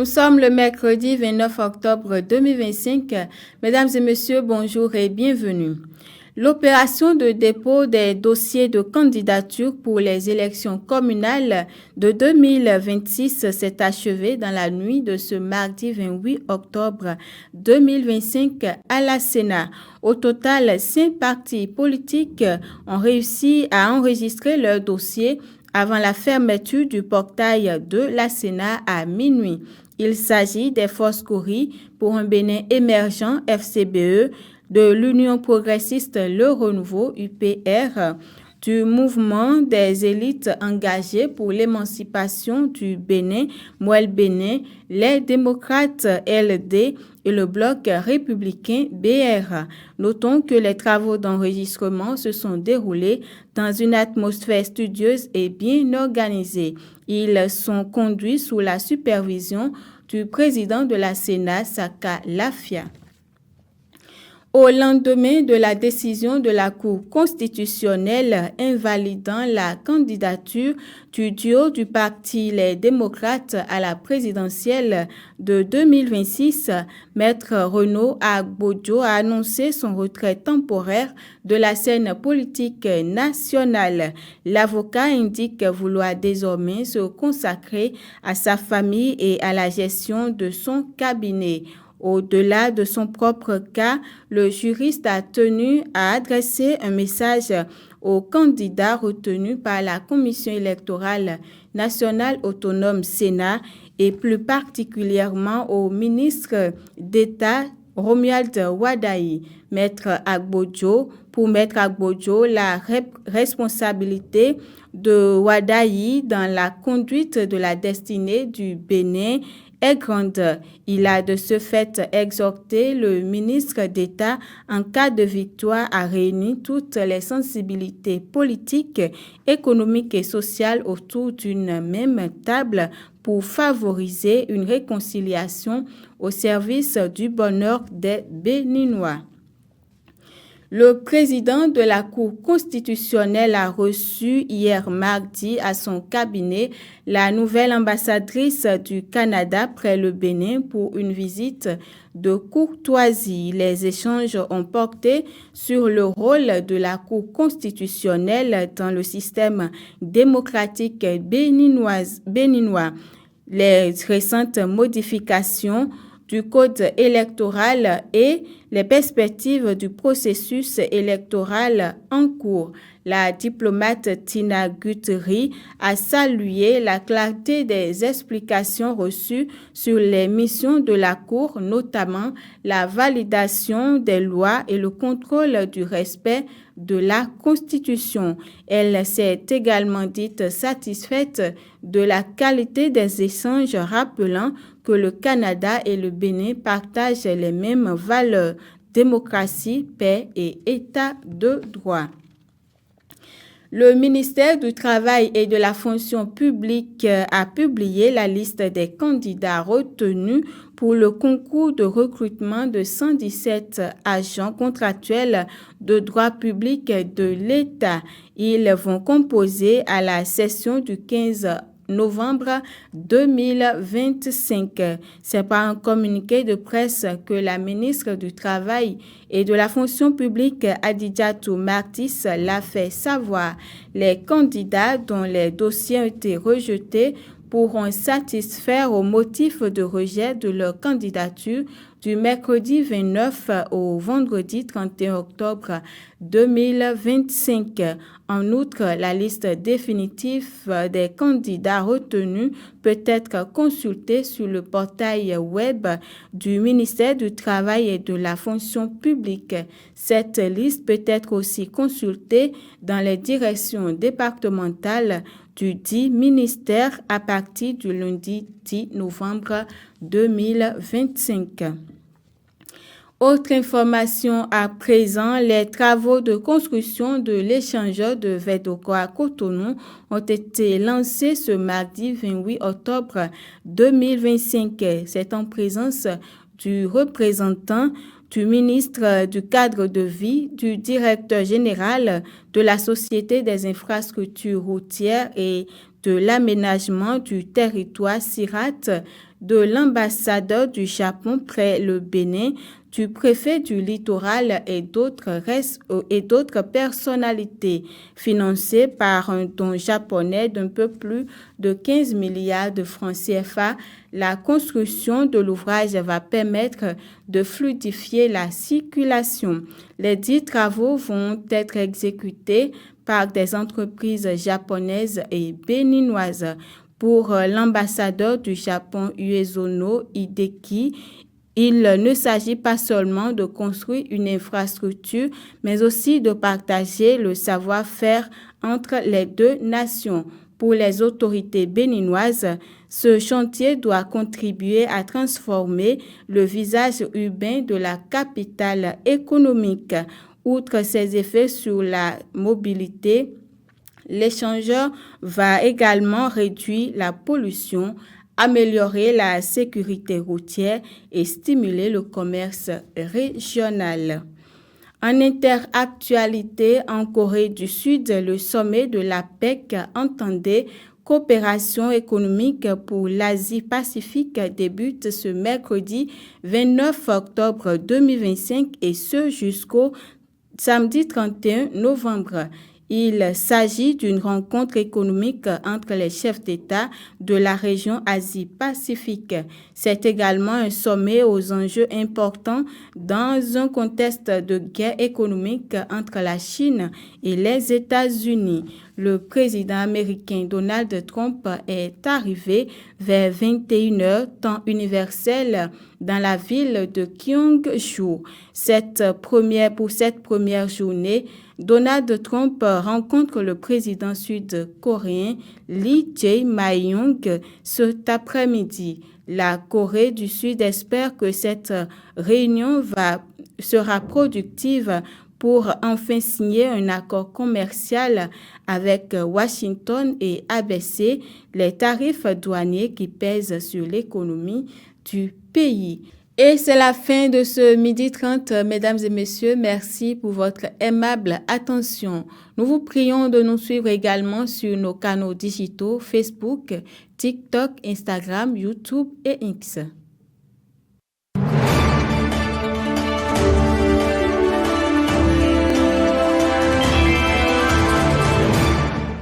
Nous sommes le mercredi 29 octobre 2025. Mesdames et messieurs, bonjour et bienvenue. L'opération de dépôt des dossiers de candidature pour les élections communales de 2026 s'est achevée dans la nuit de ce mardi 28 octobre 2025 à la Sénat. Au total, 5 partis politiques ont réussi à enregistrer leur dossier avant la fermeture du portail de la Sénat à minuit. Il s'agit des Forces Kouri pour un Bénin émergent FCBE, de l'Union progressiste Le Renouveau UPR, du mouvement des élites engagées pour l'émancipation du Bénin, Mouel Bénin, les démocrates LD et le bloc républicain BR. Notons que les travaux d'enregistrement se sont déroulés dans une atmosphère studieuse et bien organisée. Ils sont conduits sous la supervision du président de la Sénat, Saka Lafia. Au lendemain de la décision de la Cour constitutionnelle invalidant la candidature du duo du parti Les démocrates à la présidentielle de 2026, Maître Renaud Agbojo a annoncé son retrait temporaire de la scène politique nationale. L'avocat indique vouloir désormais se consacrer à sa famille et à la gestion de son cabinet. Au-delà de son propre cas, le juriste a tenu à adresser un message aux candidats retenus par la Commission électorale nationale autonome Sénat et plus particulièrement au ministre d'État Romuald Wadaï. Pour Maître Agbojo, la responsabilité de Wadaï dans la conduite de la destinée du Bénin est grande. Il a de ce fait exhorté le ministre d'État en cas de victoire à réunir toutes les sensibilités politiques, économiques et sociales autour d'une même table pour favoriser une réconciliation au service du bonheur des Béninois. Le président de la Cour constitutionnelle a reçu hier mardi à son cabinet la nouvelle ambassadrice du Canada près le Bénin pour une visite de courtoisie. Les échanges ont porté sur le rôle de la Cour constitutionnelle dans le système démocratique béninois. Les récentes modifications du code électoral et les perspectives du processus électoral en cours. La diplomate Tina Guthrie a salué la clarté des explications reçues sur les missions de la Cour, notamment la validation des lois et le contrôle du respect de la Constitution. Elle s'est également dite satisfaite de la qualité des échanges, rappelant que le Canada et le Bénin partagent les mêmes valeurs, démocratie, paix et état de droit. Le ministère du Travail et de la Fonction publique a publié la liste des candidats retenus pour le concours de recrutement de 117 agents contractuels de droit public de l'État. Ils vont composer à la session du 15 novembre 2025. C'est par un communiqué de presse que la ministre du Travail et de la Fonction publique, Adidjatou Martis, l'a fait savoir. Les candidats dont les dossiers ont été rejetés pourront satisfaire au motif de rejet de leur candidature du mercredi 29 au vendredi 31 octobre 2025. En outre, la liste définitive des candidats retenus peut être consultée sur le portail web du ministère du Travail et de la Fonction publique. Cette liste peut être aussi consultée dans les directions départementales du dit ministère à partir du lundi 10 novembre 2025. Autre information à présent, les travaux de construction de l'échangeur de Vedoko à Cotonou ont été lancés ce mardi 28 octobre 2025. C'est en présence du représentant du ministre du Cadre de vie, du directeur général de la Société des infrastructures routières et de l'aménagement du territoire CIRAT, de l'ambassadeur du Japon près le Bénin, du préfet du littoral et d'autres personnalités, financées par un don japonais d'un peu plus de 15 milliards de francs CFA. La construction de l'ouvrage va permettre de fluidifier la circulation. Les 10 travaux vont être exécutés par des entreprises japonaises et béninoises. Pour l'ambassadeur du Japon, Uezono Hideki, il ne s'agit pas seulement de construire une infrastructure, mais aussi de partager le savoir-faire entre les deux nations. Pour les autorités béninoises, ce chantier doit contribuer à transformer le visage urbain de la capitale économique. Outre ses effets sur la mobilité, l'échangeur va également réduire la pollution, améliorer la sécurité routière et stimuler le commerce régional. En interactualité, en Corée du Sud, le sommet de l'APEC entendait coopération économique pour l'Asie-Pacifique débute ce mercredi 29 octobre 2025 et ce jusqu'au samedi 31 novembre. Il s'agit d'une rencontre économique entre les chefs d'État de la région Asie-Pacifique. C'est également un sommet aux enjeux importants dans un contexte de guerre économique entre la Chine et les États-Unis. Le président américain Donald Trump est arrivé vers 21h temps universel dans la ville de Gyeongju. Pour cette première journée, Donald Trump rencontre le président sud-coréen Lee Jae-myung cet après-midi. La Corée du Sud espère que cette réunion sera productive pour enfin signer un accord commercial avec Washington et abaisser les tarifs douaniers qui pèsent sur l'économie du pays. Et c'est la fin de ce midi 30, mesdames et messieurs. Merci pour votre aimable attention. Nous vous prions de nous suivre également sur nos canaux digitaux Facebook, TikTok, Instagram, YouTube et X.